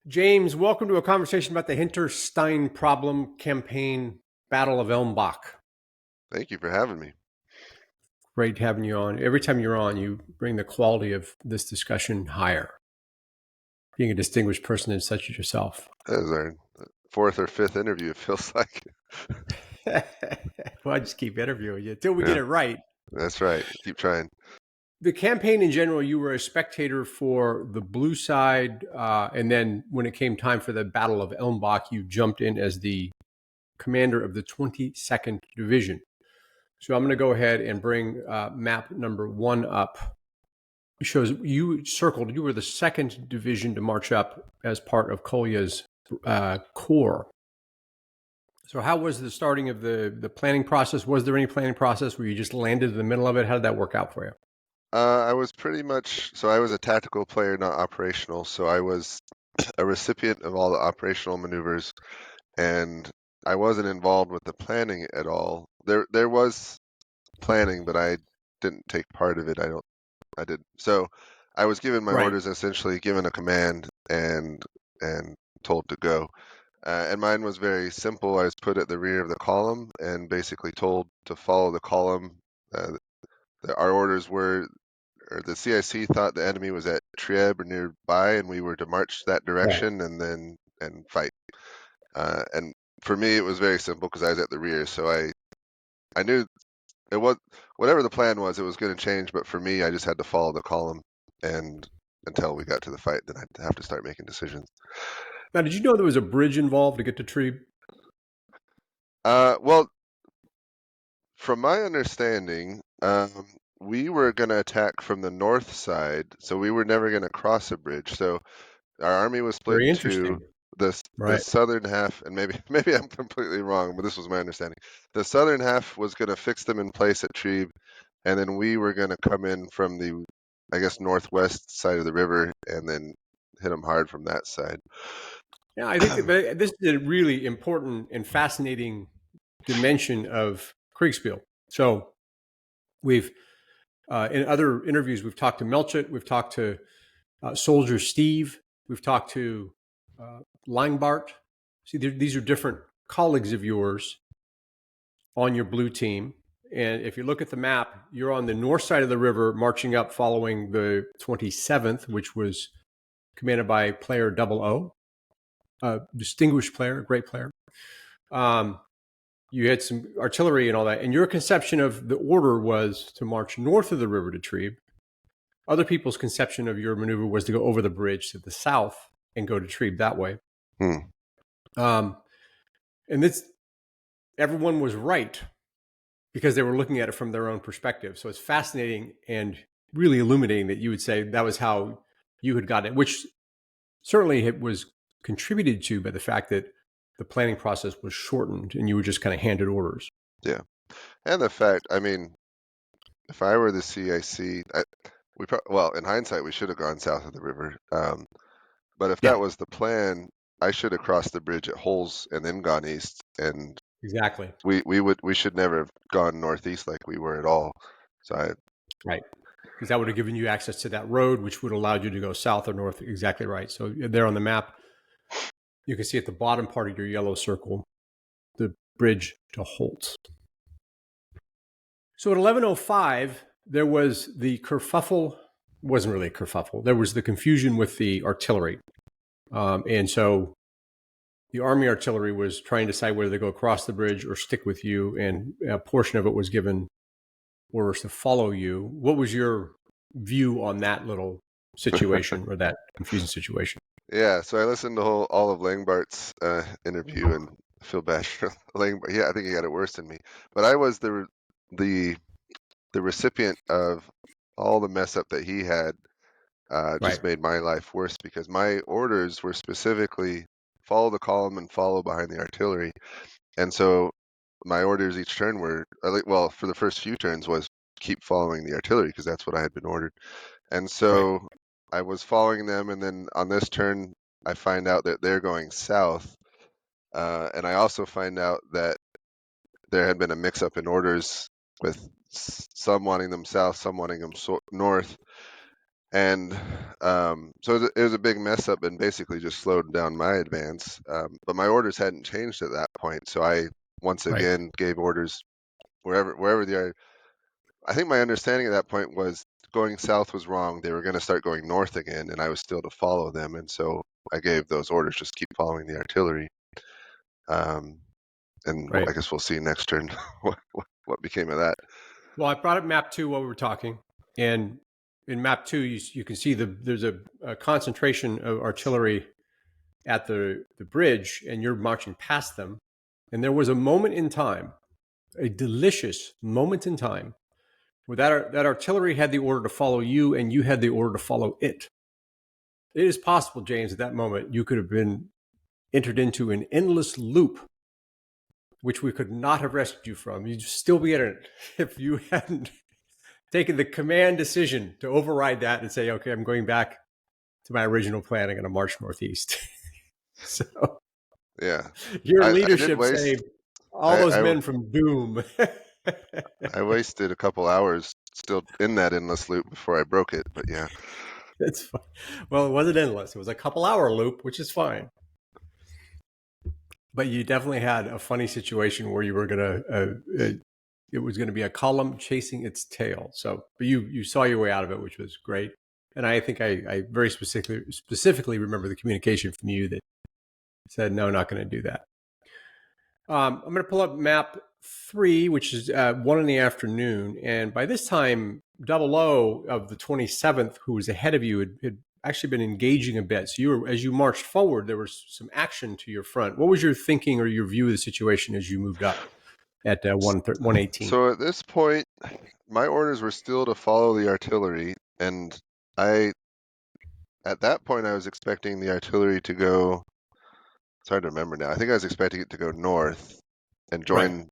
James, welcome to a conversation about the Hinterstein Campaign, Battle of Ilmbach. Thank you for having me. Great having you on. Every time you're on, you bring the quality of this discussion higher. Being a distinguished person as such as yourself. That is our fourth or fifth interview, it feels like. Well, I just keep interviewing you until we get Yeah, it right. that's right. Keep trying. The campaign in general, you were a spectator for the blue side, and then when it came time for the Battle of Ilmbach, you jumped in as the commander of the 22nd Division. So I'm going to go ahead and bring map number 1 up. It shows you circled, you were the second division to march up as part of Kolya's corps. So how was the starting of the planning process? Was there any planning process where you just landed in the middle of it? How did that work out for you? I was pretty much, so I was a tactical player, not operational. So I was a recipient of all the operational maneuvers, and I wasn't involved with the planning at all. There was planning, but I didn't take part of it. I did. So I was given my Right. orders, essentially given a command and told to go. And mine was very simple. I was put at the rear of the column and basically told to follow the column. Uh, our orders were, or the CIC thought the enemy was at Trieb or nearby, and we were to march that Right. direction and fight. And for me, it was very simple because I was at the rear, so I knew it was whatever the plan was, it was going to change. But for me, I just had to follow the column, and until we got to the fight, then I'd have to start making decisions. Now, did you know there was a bridge involved to get to Trebe? Well, from my understanding, we were going to attack from the north side, so we were never going to cross a bridge. So our army was split Very in two. interesting. The Right. southern half, and maybe I'm completely wrong, but this was my understanding. The southern half was going to fix them in place at Trebe, and then we were going to come in from the, I guess, northwest side of the river, and then hit them hard from that side. Yeah, I think that this is a really important and fascinating dimension of Kriegsspiel. So we've in other interviews, we've talked to Melchett, we've talked to Soldier Steve, we've talked to Langbart. See, these are different colleagues of yours on your blue team. And if you look at the map, you're on the north side of the river, marching up following the 27th, which was commanded by player Double O, a distinguished player, a great player. You had some artillery and all that. And your conception of the order was to march north of the river to Trebe. Other people's conception of your maneuver was to go over the bridge to the south and go to Trebe that way. Hmm. Um, and this, everyone was right because they were looking at it from their own perspective. So it's fascinating and really illuminating that you would say that was how you had gotten it, which certainly it was contributed to by the fact that the planning process was shortened and you were just kind of handed orders. Yeah, and the fact, I mean, if I were the CIC, well, in hindsight, we should have gone south of the river. But if Yeah, that was the plan, I should have crossed the bridge at Holes and then gone east, and exactly. we should never have gone northeast like we were at all. So Right. Because that would have given you access to that road, which would have allowed you to go south or north. Exactly right. So there on the map, you can see at the bottom part of your yellow circle, the bridge to Holt. So at 11:05, there was the kerfuffle. Wasn't really a kerfuffle. There was the confusion with the artillery, and so the army artillery was trying to decide whether to go across the bridge or stick with you, and a portion of it was given orders to follow you. What was your view on that little situation or that confusing situation? yeah, so I listened to all of Langbart's interview and I feel bad for Langbart. Yeah, I think he got it worse than me. But I was the the recipient of all the mess up that he had. Right. Just made my life worse because my orders were specifically follow the column and follow behind the artillery. And so my orders each turn were, well, for the first few turns was keep following the artillery because that's what I had been ordered. And Right. so I was following them, and then on this turn, I find out that they're going south. And I also find out that there had been a mix-up in orders with some wanting them south, some wanting them north. And so it was a big mess up and basically just slowed down my advance. But my orders hadn't changed at that point, so I once Right. again gave orders wherever the. I think my understanding at that point was going south was wrong. They were going to start going north again, and I was still to follow them. And so I gave those orders, just keep following the artillery. And Right. I guess we'll see next turn what became of that. Well, I brought up map 2 while we were talking, and in map 2, you can see there's a concentration of artillery at the bridge, and you're marching past them. And there was a moment in time, a delicious moment in time, where that artillery had the order to follow you, and you had the order to follow it. It is possible, James, at that moment, you could have been entered into an endless loop, which we could not have rescued you from. You'd still be in it if you hadn't taken the command decision to override that and say, okay, I'm going back to my original plan. I'm going to march northeast. So Yeah, your I did leadership waste. saved all those I men from doom. I wasted a couple hours still in that endless loop before I broke it. But yeah, It's fine. Well, it wasn't endless. It was a couple-hour loop, which is fine. But you definitely had a funny situation where you were going to, it was going to be a column chasing its tail. So, but you saw your way out of it, which was great. And I think I very specifically remember the communication from you that said, no, not going to do that. I'm going to pull up map 3, which is 1 in the afternoon. And by this time, Double O of the 27th, who was ahead of you, had actually been engaging a bit. So you were, as you marched forward, there was some action to your front. What was your thinking or your view of the situation as you moved up at 118? so at this point, my orders were still to follow the artillery, and I at that point I was expecting the artillery to go. It's hard to remember now. I think I was expecting it to go north and Right,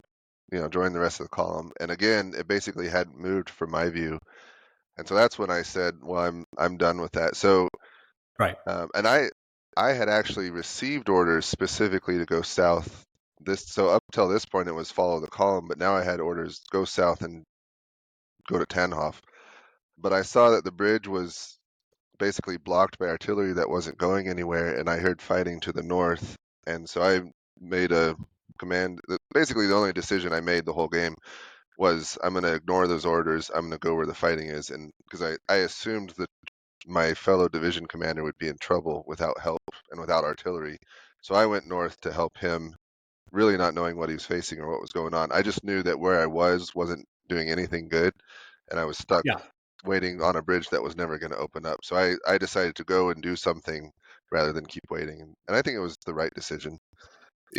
join the rest of the column. And again, it basically hadn't moved from my view. And so that's when I said, "Well, I'm done with that." So, right. and I had actually received orders specifically to go south. So up till this point, it was follow the column, but now I had orders go south and go to Tannhof. But I saw that the bridge was basically blocked by artillery that wasn't going anywhere, and I heard fighting to the north, and so I made a command. Basically, the only decision I made the whole game was I'm going to ignore those orders. I'm going to go where the fighting is, and because I assumed that my fellow division commander would be in trouble without help and without artillery, so I went north to help him, really not knowing what he was facing or what was going on. I just knew that where I wasn't doing anything good, and I was stuck Yeah. waiting on a bridge that was never going to open up. So I decided to go and do something rather than keep waiting. And I think it was the right decision,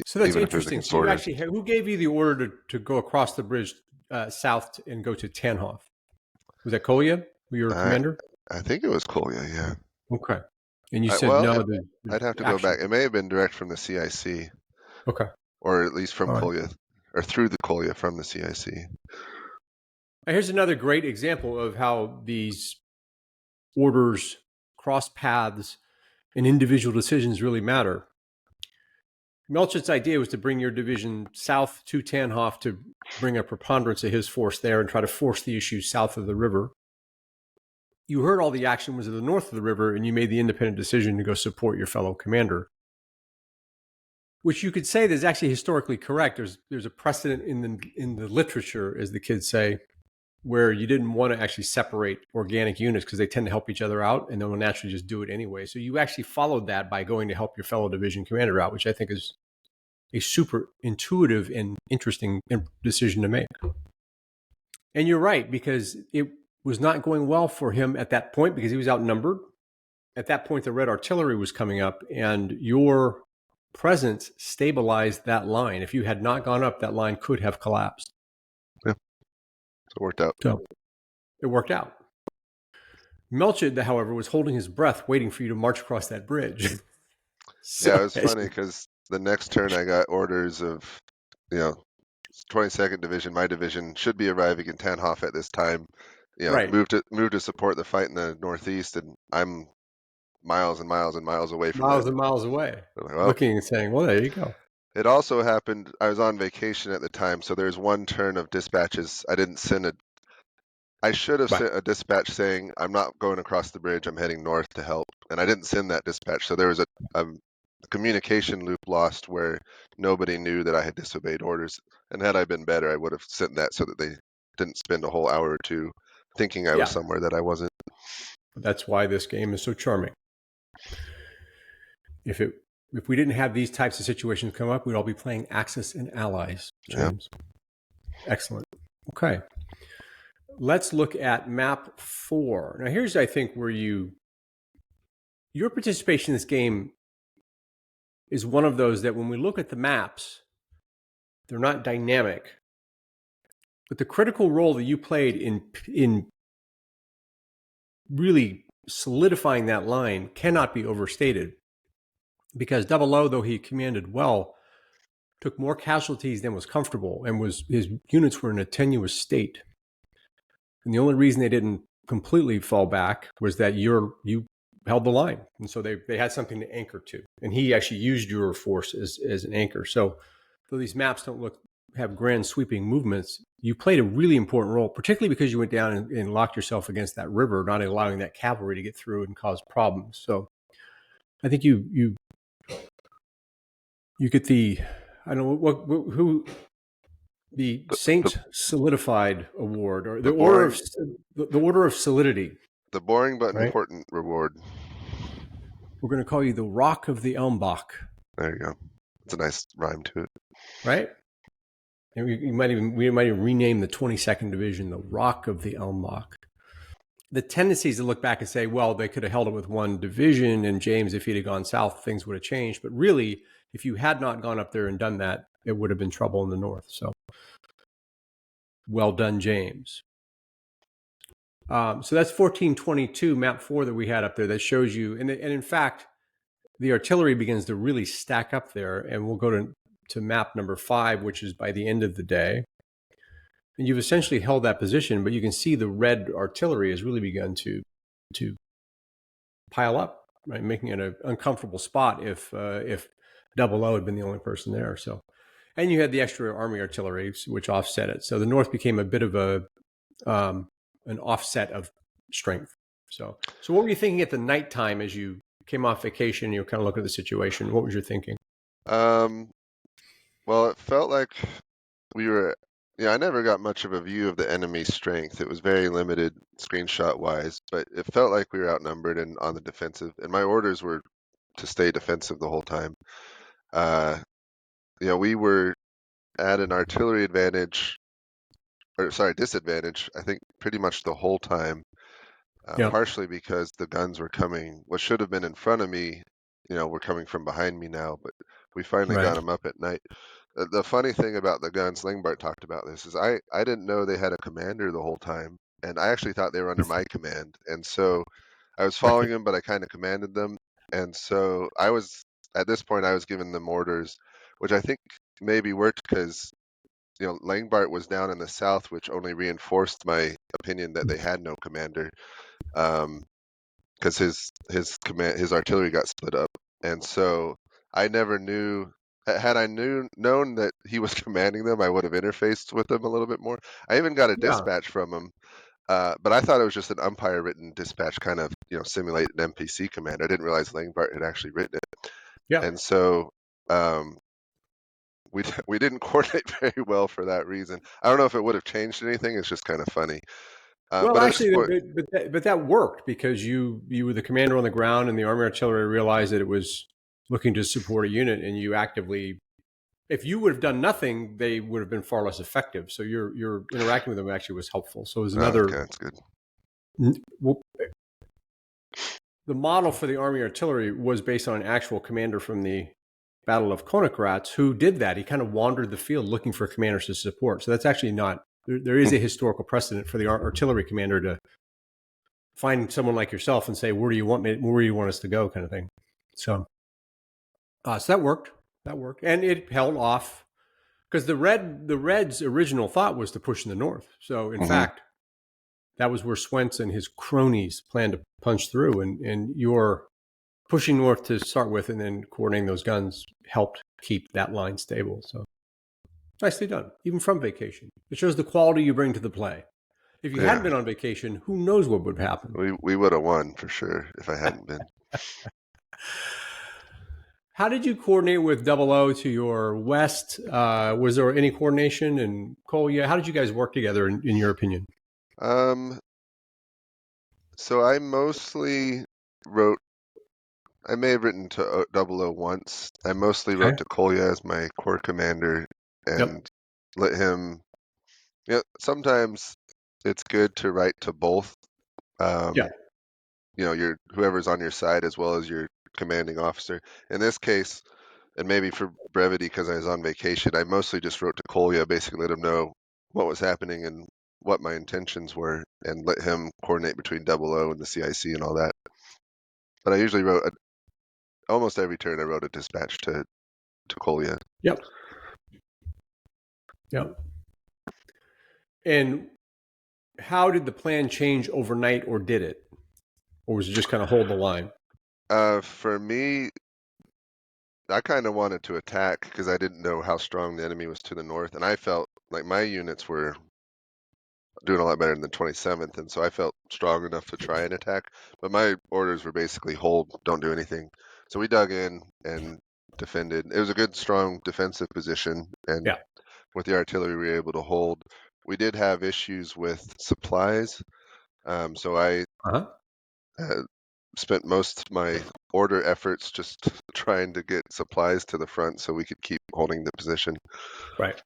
So that's even if it was interesting. against So you orders. actually, who gave you the order to go across the bridge south and go to Tannhof? Was that Kolya, your I commander? I think it was Kolya, yeah. Okay. And you I, said well, no, it, there's I'd have to go action. back. It may have been direct from the CIC, Okay. or at least from All right. Kolya, or through the Kolya from the CIC. Here's another great example of how these orders cross paths and individual decisions really matter. Melchit's idea was to bring your division south to Tannhof to bring a preponderance of his force there and try to force the issue south of the river. You heard all the action was to the north of the river, and you made the independent decision to go support your fellow commander, which you could say is actually historically correct. There's a precedent in the literature, as the kids say, where you didn't want to actually separate organic units because they tend to help each other out, and they'll naturally just do it anyway. So you actually followed that by going to help your fellow division commander out, which I think is a super intuitive and interesting decision to make. And you're right, because it was not going well for him at that point because he was outnumbered. At that point, the Red artillery was coming up, and your presence stabilized that line. If you had not gone up, that line could have collapsed. Yeah, so it worked out. So it worked out. Melchit, however, was holding his breath, waiting for you to march across that bridge. Yeah, it So, was funny because the next turn I got orders of, 22nd Division, my division, should be arriving in Tannhof at this time. right, Move to support the fight in the northeast, and I'm miles and miles and miles away from that. miles and miles away, Like, well, looking and saying, well, there you go. it also happened. I was on vacation at the time, so there's one turn of dispatches. I didn't send I should have Right. sent a dispatch saying, I'm not going across the bridge, I'm heading north to help. And I didn't send that dispatch. So there was a communication loop lost where nobody knew that I had disobeyed orders. And had I been better, I would have sent that so that they didn't spend a whole hour or two thinking I was Yeah. somewhere that I wasn't. That's why this game is so charming. If we didn't have these types of situations come up, we'd all be playing Axis and Allies, Yeah. James. Excellent. Okay. Let's look at map 4. Now here's, I think, where your participation in this game is one of those that when we look at the maps, they're not dynamic. But the critical role that you played in really solidifying that line cannot be overstated. Because Double O, though he commanded well, took more casualties than was comfortable, and his units were in a tenuous state. And the only reason they didn't completely fall back was that you held the line, and so they had something to anchor to. And he actually used your force as an anchor. So though these maps don't have grand sweeping movements, you played a really important role, particularly because you went down and locked yourself against that river, not allowing that cavalry to get through and cause problems. So I think you get I don't know who the The, Saint Solidified Award, or the boring, the Order of Solidity, the boring but right? important reward. We're going to call you the Rock of the Ilmbach, There you go. It's a nice rhyme to it. right? And we might even rename the 22nd Division the Rock of the Ilmbach. The tendency is to look back and say, well, they could have held it with one division, and James, if he'd have gone south, things would have changed. But really, if you had not gone up there and done that, it would have been trouble in the north. So, well done, James. So that's 1422, map 4 that we had up there that shows you, and in fact, the artillery begins to really stack up there, and we'll go to map number 5, which is by the end of the day. And you've essentially held that position, but you can see the red artillery has really begun to pile up, right, making it an uncomfortable spot if Double O had been the only person there. So, and you had the extra army artillery, which offset it. So the north became a bit of an offset of strength. So what were you thinking at the nighttime as you came off vacation? You were kind of looking at the situation. What was your thinking? Well, it felt like we were. Yeah, I never got much of a view of the enemy's strength. It was very limited screenshot wise, but it felt like we were outnumbered and on the defensive. And my orders were to stay defensive the whole time. We were at an artillery advantage, or sorry, disadvantage, I think pretty much the whole time, Yeah. partially because the guns were coming, what should have been in front of me, were coming from behind me now, but we finally got Right. them up at night. The funny thing about the guns, Langbart talked about this, is I didn't know they had a commander the whole time, and I actually thought they were under my command, and so I was following Right. them, but I kind of commanded them, and so at this point, I was giving them orders, which I think maybe worked because Langbart was down in the south, which only reinforced my opinion that they had no commander, because his artillery got split up, and so I never knew. Had I known that he was commanding them, I would have interfaced with them a little bit more. I even got a Yeah. dispatch from him, but I thought it was just an umpire-written dispatch, kind of simulate an NPC command. I didn't realize Langbart had actually written it, Yeah. and so we didn't coordinate very well for that reason. I don't know if it would have changed anything. It's just kind of funny. Well, But at this actually, point, but that worked because you were the commander on the ground, and the army artillery realized that it was looking to support a unit, and you actively. If you would have done nothing, they would have been far less effective. So your interacting with them actually was helpful. So it was okay, another. that's good. Well, the model for the army artillery was based on an actual commander from the Battle of Königgrätz who did that. He kind of wandered the field looking for commanders to support. So that's actually not. There is a historical precedent for the artillery commander to find someone like yourself and say, "Where do you want me? Where do you want us to go?" kind of thing. So, so that worked. That worked, and it held off because the Reds' original thought was to push in the north. So, in Hmm. fact, that was where Swentz and his cronies planned to punch through, and your pushing north to start with, and then coordinating those guns helped keep that line stable. So, nicely done, even from vacation. It shows the quality you bring to the play. If you hadn't Yeah, been on vacation, who knows what would happen? we would have won for sure if I hadn't been. How did you coordinate with Double O to your west? Was there any coordination? And Cole, yeah, how did you guys work together in your opinion? Um, so I mostly wrote. I may have written to Double O once. I mostly Okay. wrote to Kolya as my corps commander Yep. and let him. Yeah, sometimes it's good to write to both. Yeah. Um, your whoever's on your side as well as your commanding officer. In this case, and maybe for brevity because I was on vacation, I mostly just wrote to Kolya, basically let him know what was happening and what my intentions were, and let him coordinate between Double O and the CIC and all that. But I usually almost every turn I wrote a dispatch to Kolya. Yep. Yep. And how did the plan change overnight, or did it, or was it just kind of hold the line? For me, I kind of wanted to attack because I didn't know how strong the enemy was to the north, and I felt like my units were doing a lot better than the 27th, and so I felt strong enough to try and attack. But my orders were basically hold, don't do anything. So we dug in and defended. It was a good, strong defensive position, and Yeah. with the artillery, we were able to hold. We did have issues with supplies, so I Uh huh. uh, spent most of my order efforts just trying to get supplies to the front so we could keep holding the position. Right.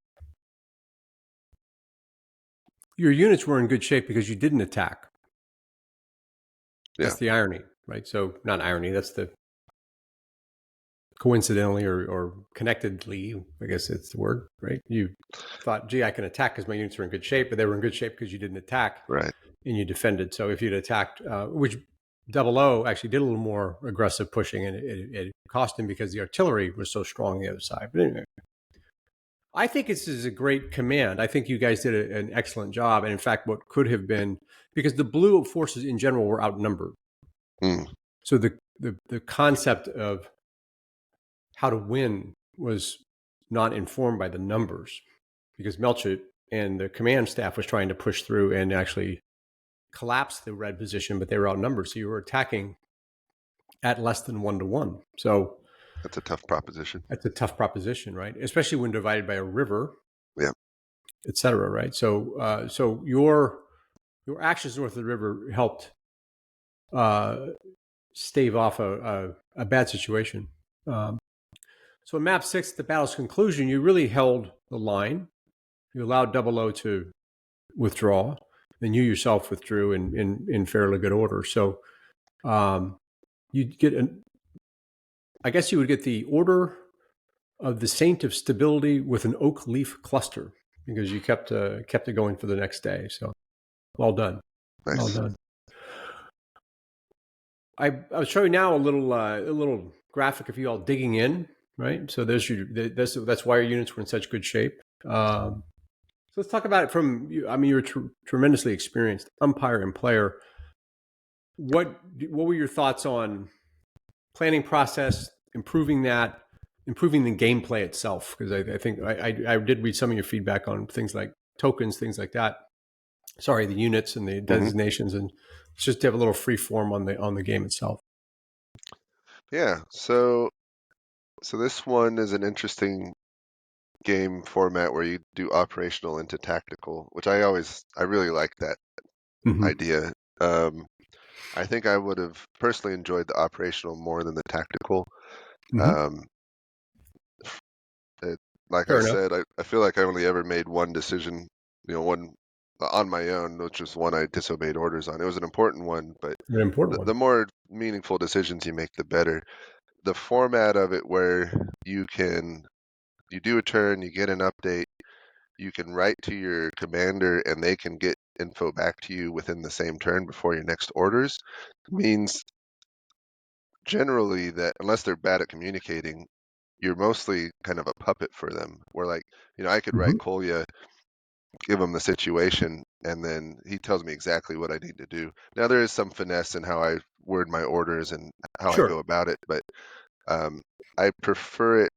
Your units were in good shape because you didn't attack. Yeah, That's the irony, right? So, not irony. That's the coincidentally or connectedly, I guess it's the word, right? You thought, gee, I can attack because my units are in good shape, but they were in good shape because you didn't attack right. and you defended. So if you'd attacked, which Double O actually did a little more aggressive pushing, and it cost him because the artillery was so strong on the other side. But anyway, I think this is a great command. I think you guys did an excellent job. And in fact, what could have been, because the blue forces in general were outnumbered. Mm, So the concept of how to win was not informed by the numbers, because Melchett and the command staff was trying to push through and actually collapse the red position, but they were outnumbered. So you were attacking at less than 1-to-1. So that's a tough proposition. that's a tough proposition, right? Especially when divided by a river, Yeah, et cetera, right? So your actions north of the river helped uh, stave off a bad situation. Um, so in map 6, at the battle's conclusion, you really held the line. You allowed Double O to withdraw, then you yourself withdrew in fairly good order. So you'd get I guess you would get the Order of the Saint of Stability with an oak leaf cluster, because you kept it going for the next day. So well done, well nice. done. I'll show you now a little graphic of you all digging in, right? So that's why your units were in such good shape. So let's talk about it from you. I mean, you're tremendously experienced umpire and player. What were your thoughts on planning process, improving the gameplay itself? Because I think I did read some of your feedback on things like tokens, things like that. Sorry, the units and the Hmm. designations, and just to have a little free form on the game itself. Yeah, so this one is an interesting game format where you do operational into tactical, which I really like that Mm-hmm. idea. Um, I think I would have personally enjoyed the operational more than the tactical. Mm-hmm. Um, it, like I Fair enough. said, I feel like I only ever made one decision, one on my own, which was one I disobeyed orders on. It was an important one, but An important one. the more meaningful decisions you make, the better. The format of it where you do a turn, you get an update, you can write to your commander and they can get info back to you within the same turn before your next orders means generally that unless they're bad at communicating, you're mostly kind of a puppet for them. Where like, I could Mm-hmm. write Kolya, give him the situation, and then he tells me exactly what I need to do. Now there is some finesse in how I word my orders and how I go Sure. about it, but um, I prefer it.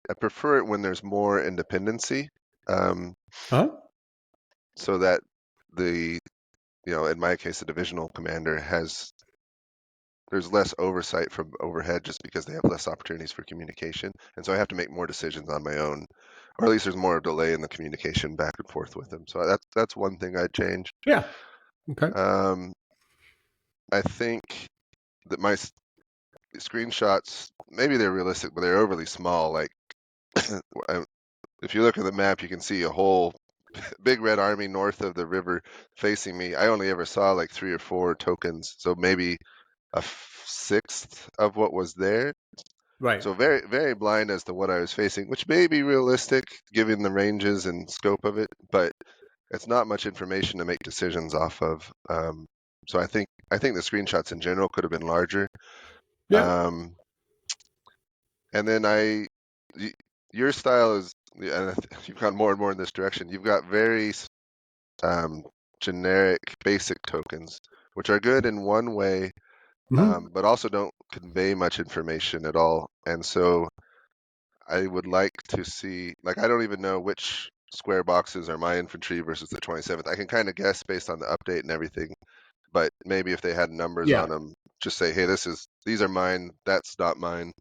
I prefer it when there's more independency, um, Huh? so that the, in my case, the divisional commander there's less oversight from overhead just because they have less opportunities for communication. And so I have to make more decisions on my own, or at least there's more delay in the communication back and forth with them. So that's one thing I'd change. Yeah. Okay. I think that my screenshots, maybe they're realistic, but they're overly small. Like, if you look at the map, you can see a whole big red army north of the river facing me. I only ever saw like 3 or 4 tokens, so maybe a sixth of what was there. Right. So very, very blind as to what I was facing, which may be realistic given the ranges and scope of it, but it's not much information to make decisions off of. So I think the screenshots in general could have been larger. Yeah. And then your style is, and you've gone more and more in this direction. You've got very generic, basic tokens, which are good in one way, but also don't convey much information at all. And so I would like to see, like, I don't even know which square boxes are my infantry versus the 27th. I can kind of guess based on the update and everything, but maybe if they had numbers Yeah. on them, just say, hey, these are mine, that's not mine.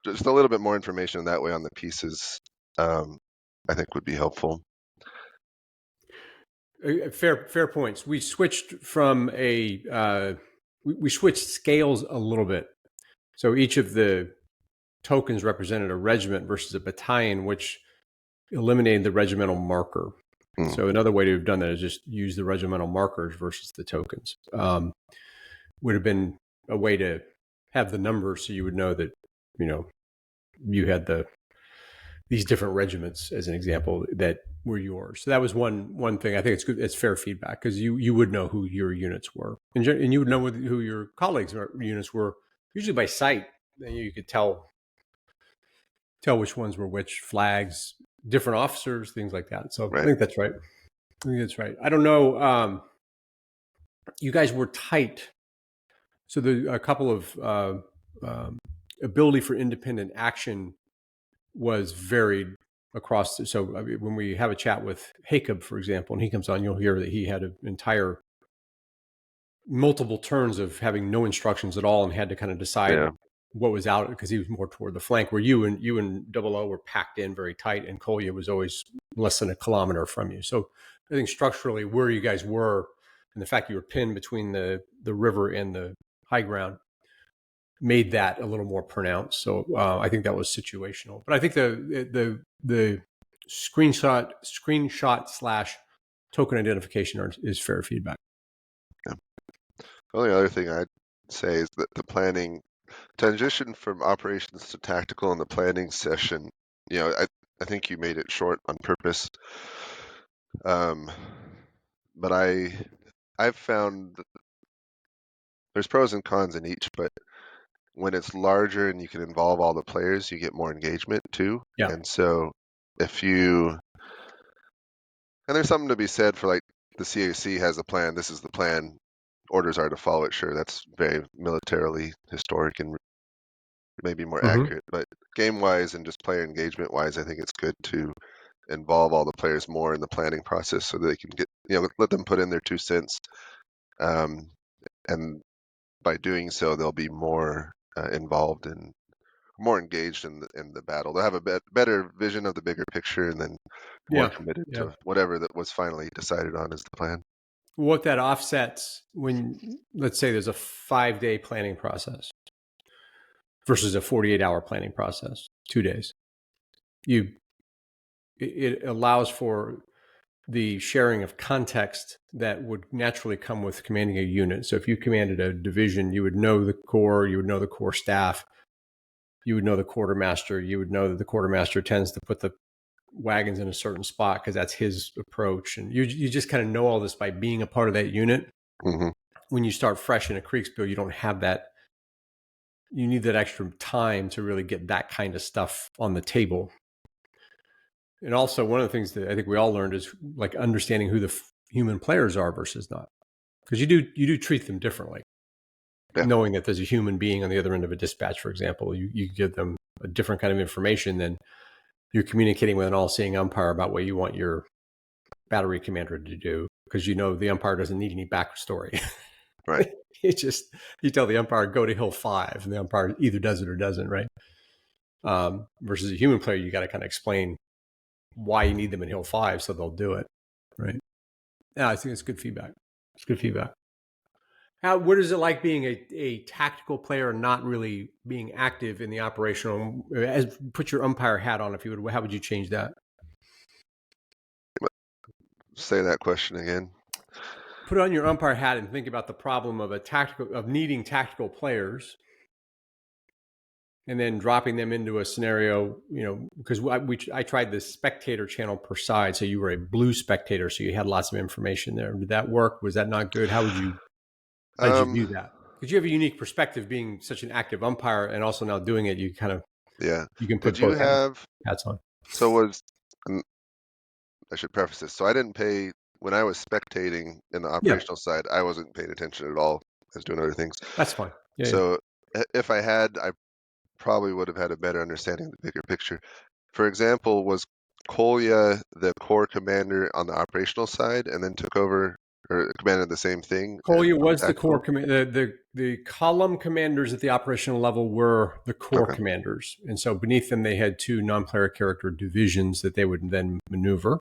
Just a little bit more information that way on the pieces, I think would be helpful. Fair points. We switched from we switched scales a little bit. So each of the tokens represented a regiment versus a battalion, which eliminated the regimental marker. So another way to have done that is just use the regimental markers versus the tokens. Would have been a way to have the numbers so you would know that, you had these different regiments as an example that were yours. So that was one thing. I think it's good. It's fair feedback because you would know who your units were, and you would know who your colleagues' units were, usually by sight. Then you could tell which ones were which, flags, different officers, things like that. So Right. I think that's right. I don't know. You guys were tight. So a couple of ability for independent action was varied across. So I mean, when we have a chat with Jacob, for example, and he comes on, you'll hear that he had an entire multiple turns of having no instructions at all and had to kind of decide what was out because he was more toward the flank, where you and Double O were packed in very tight, and Kolya was always less than a kilometer from you. So I think structurally where you guys were and the fact you were pinned between the river and the high ground made that a little more pronounced. So I think that was situational. But I think the screenshot / token identification is fair feedback. Yeah. The only other thing I'd say is that the planning transition from operations to tactical in the planning session, I think you made it short on purpose. But I've found that there's pros and cons in each, but when it's larger and you can involve all the players, you get more engagement too. Yeah. And so and there's something to be said for, like, the CAC has a plan, this is the plan, orders are to follow it. Sure, that's very militarily historic and maybe more accurate, but game-wise and just player engagement-wise, I think it's good to involve all the players more in the planning process so that they can get, let them put in their 2 cents. And by doing so, they'll be more involved and more engaged in the battle. They'll have a better vision of the bigger picture and then more committed to whatever that was finally decided on as the plan. What that offsets when, let's say, there's a 5-day planning process versus a 48-hour planning process, 2 days. It allows for the sharing of context that would naturally come with commanding a unit. So if you commanded a division, you would know the corps, you would know the corps staff, you would know the quartermaster, you would know that the quartermaster tends to put the wagons in a certain spot because that's his approach. And you just kind of know all this by being a part of that unit. Mm-hmm. When you start fresh in a Kriegsspiel, you don't have that. You need that extra time to really get that kind of stuff on the table. And also, one of the things that I think we all learned is like understanding who the human players are versus not, because you do treat them differently. Yeah. Knowing that there's a human being on the other end of a dispatch, for example, you give them a different kind of information than you're communicating with an all-seeing umpire about what you want your battery commander to do, because the umpire doesn't need any backstory. Right. It's just you tell the umpire go to hill 5, and the umpire either does it or doesn't, right? Versus a human player, you got to kind of explain why you need them in hill 5, so they'll do it, right? Yeah, I think it's good feedback. It's good feedback. What is it like being a tactical player and not really being active in the operational? Put your umpire hat on, if you would. How would you change that? Say that question again. Put on your umpire hat and think about the problem of needing tactical players, and then dropping them into a scenario. Because I tried the spectator channel per side, so you were a blue spectator, so you had lots of information there. Did that work? Was that not good? How did you do that? Because you have a unique perspective, being such an active umpire, and also now doing it, you can put both hats on. So I should preface this. So I didn't pay when I was spectating in the operational side. I wasn't paying attention at all. I was doing other things. That's fine. Yeah, so if I had, I probably would have had a better understanding of the bigger picture. For example, was Kolya the corps commander on the operational side, and then took over or commanded the same thing? Kolya was the corps commander. The column commanders at the operational level were the corps commanders, and so beneath them they had 2 non-player character divisions that they would then maneuver.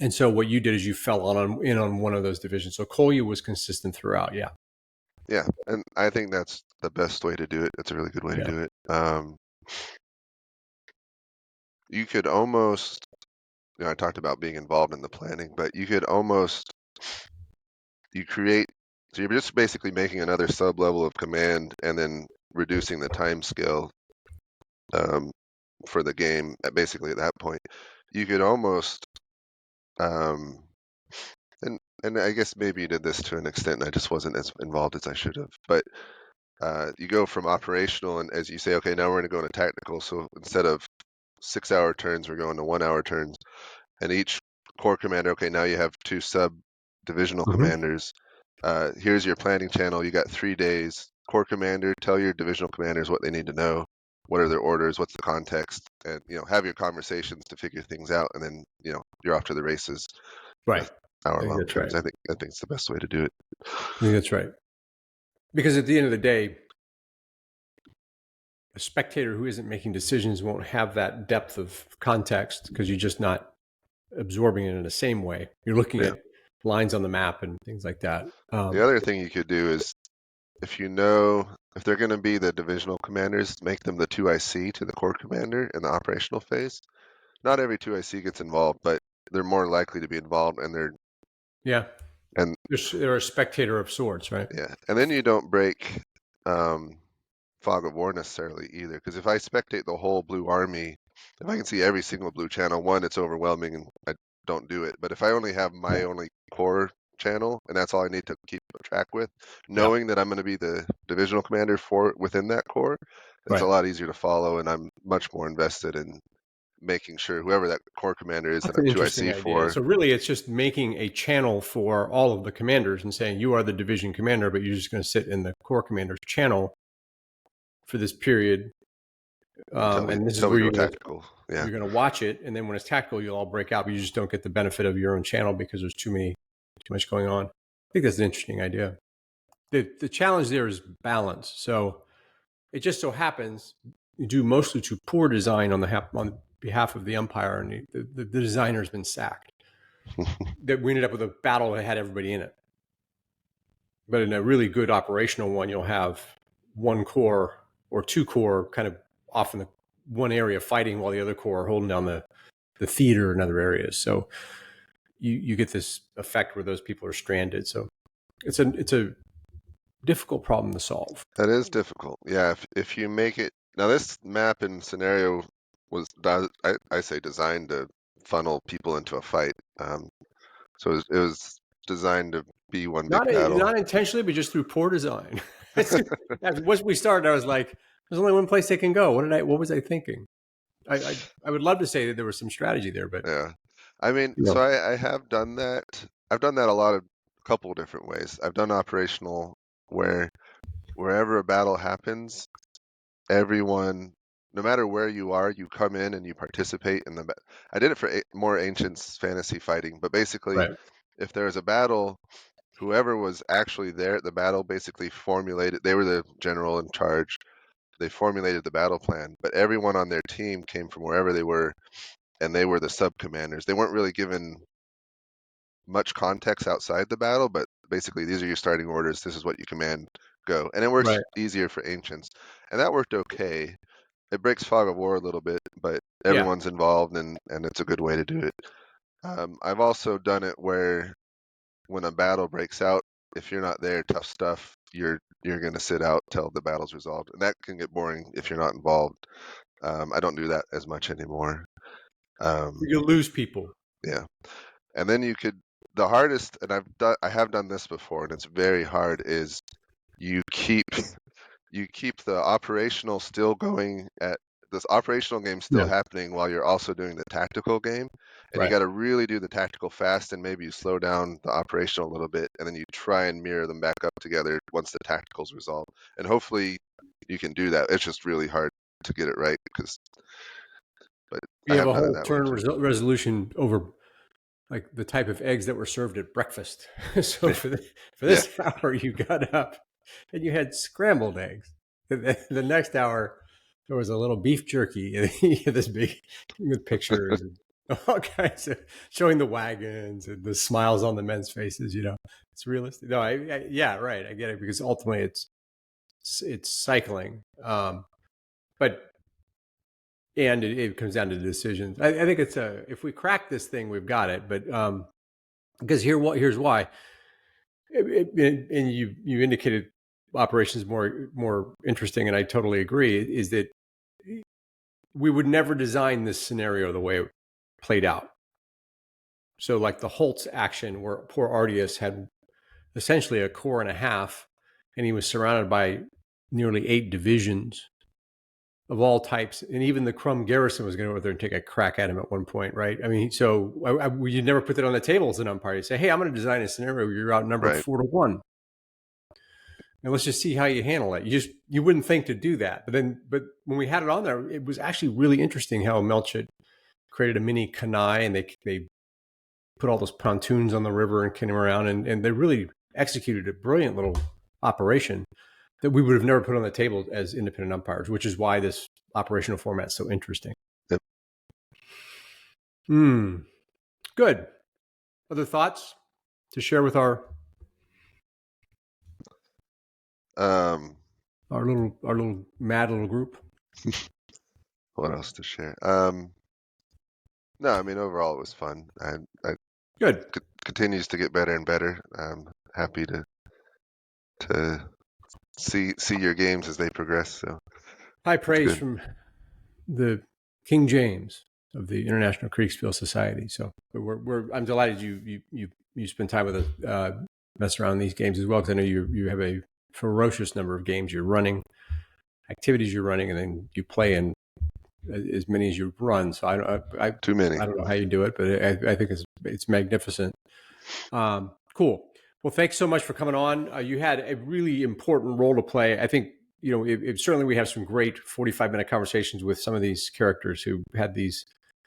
And so what you did is you fell in on one of those divisions. So Kolya was consistent throughout. Yeah. Yeah, and I think that's the best way to do it. It's a really good way to do it. You could almost, I talked about being involved in the planning, but you could almost, so you're just basically making another sub-level of command and then reducing the time scale for the game basically at that point. You could almost, and I guess maybe you did this to an extent and I just wasn't as involved as I should have, but you go from operational and as you say, okay, now we're going to go into tactical. So instead of 6-hour turns, we're going to 1-hour turns. And each corps commander, okay, now you have 2 sub-divisional commanders. Here's your planning channel. You got 3 days. Corps commander, tell your divisional commanders what they need to know. What are their orders? What's the context? And have your conversations to figure things out. And then you're off to the races. Right. Hour-long turns. Right. I think it's the best way to do it. I think that's right. Because at the end of the day, a spectator who isn't making decisions won't have that depth of context because you're just not absorbing it in the same way. You're looking at lines on the map and things like that. The other thing you could do is if they're going to be the divisional commanders, make them the 2IC to the corps commander in the operational phase. Not every 2IC gets involved, but they're more likely to be involved, and they're a spectator of sorts, right? Yeah, and then you don't break fog of war necessarily either, because if I spectate the whole blue army, if I can see every single blue channel, one, it's overwhelming and I don't do it. But if I only have my only core channel and that's all I need to keep track with, knowing that I'm going to be the divisional commander within that core, it's a lot easier to follow, and I'm much more invested in making sure whoever that corps commander is that I'm 2IC for. So really it's just making a channel for all of the commanders and saying you are the division commander, but you're just going to sit in the corps commander's channel for this period. And this is where you're tactical. You're going to watch it, and then when it's tactical, you'll all break out, but you just don't get the benefit of your own channel because there's too much going on. I think that's an interesting idea. The challenge there is balance. So it just so happens you do mostly to poor design on behalf of the umpire, and the designer has been sacked. That we ended up with a battle that had everybody in it. But in a really good operational one, you'll have 1 corps or 2 corps kind of off in the one area fighting while the other corps are holding down the theater and other areas. So you get this effect where those people are stranded. So it's a difficult problem to solve. That is difficult. Yeah, if you make it now, this map and scenario was I say designed to funnel people into a fight. So it was designed to be one big battle. Not intentionally, but just through poor design. Once we started, I was like, "There's only one place they can go." What was I thinking? I would love to say that there was some strategy there, but yeah, I mean, so I have done that. I've done that a couple of different ways. I've done operational where wherever a battle happens, everyone no matter where you are, you come in and you participate in the. I did it for more ancient fantasy fighting, but basically, Right. if there was a battle, whoever was actually there at the battle basically formulated. They were the general in charge. They formulated the battle plan, but everyone on their team came from wherever they were, and they were the sub commanders. They weren't really given much context outside the battle, but basically these are your starting orders. This is what you command. Go, and it works Right. easier for ancients, and that worked okay. It breaks fog of war a little bit, but Yeah. everyone's involved, and it's a good way to do it. I've also done it where when a battle breaks out, if you're not there, tough stuff, you're going to sit out till the battle's resolved, and that can get boring if you're not involved. I don't do that as much anymore. You lose people. Yeah, and then the hardest, and I have done this before, and it's very hard, is you keep you keep the operational still going at this operational game still Yeah. happening while you're also doing the tactical game. And you Right. got to really do the tactical fast, and maybe you slow down the operational a little bit, and then you try and mirror them back up together once the tactical's resolved. And hopefully you can do that. It's just really hard to get it right but I You have have a done it whole that way turn too. resolution over like the type of eggs that were served at breakfast. So for Yeah, this hour, you got up and you had scrambled eggs. The next hour, there was a little beef jerky, and you had this big with pictures and all kinds of showing the wagons and the smiles on the men's faces. It's realistic. No, yeah, right. I get it because ultimately it's cycling, but and it comes down to decisions. I think it's if we crack this thing, we've got it. But because here's why. And you indicated operations more interesting, and I totally agree. Is that we would never design this scenario the way it played out. So, like the Holtz action, where poor Ardius had essentially a corps and a half, and he was surrounded by nearly 8 divisions of all types, and even the Crum garrison was going to go over there and take a crack at him at one point, right? I mean, so you never put that on the table as an umpire. You say, "Hey, I'm going to design a scenario where you're outnumbered right. 4-1, and let's just see how you handle it." You wouldn't think to do that, but when we had it on there, it was actually really interesting how Melchett created a mini Kanai, and they put all those pontoons on the river and came around, and they really executed a brilliant little operation that we would have never put on the table as independent umpires, which is why this operational format is so interesting. Yep. Good. Other thoughts to share with our Um, little mad little group? what else to share? No, I mean overall it was fun. I Good. continues to get better and better. I'm happy to see your games as they progress. So High it's praise good. from the King James of the International Kriegsspiel Society. So I'm delighted you spend time with us, mess around these games as well, because I know you have a ferocious number of games you're running, activities you're running, and then you play in as many as you run. So Too many. I don't know how you do it, but I think it's magnificent. Cool. Well, thanks so much for coming on. You had a really important role to play. I think certainly we have some great 45-minute conversations with some of these characters who had these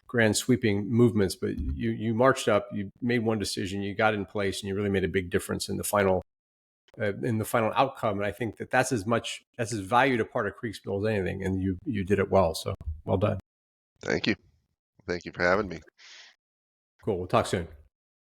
grand sweeping movements, but you marched up, you made one decision, you got in place, and you really made a big difference in the final outcome. And I think that's as valued a part of Kriegsspiel as anything, and you did it well. So well done. Thank you. Thank you for having me. Cool. We'll talk soon.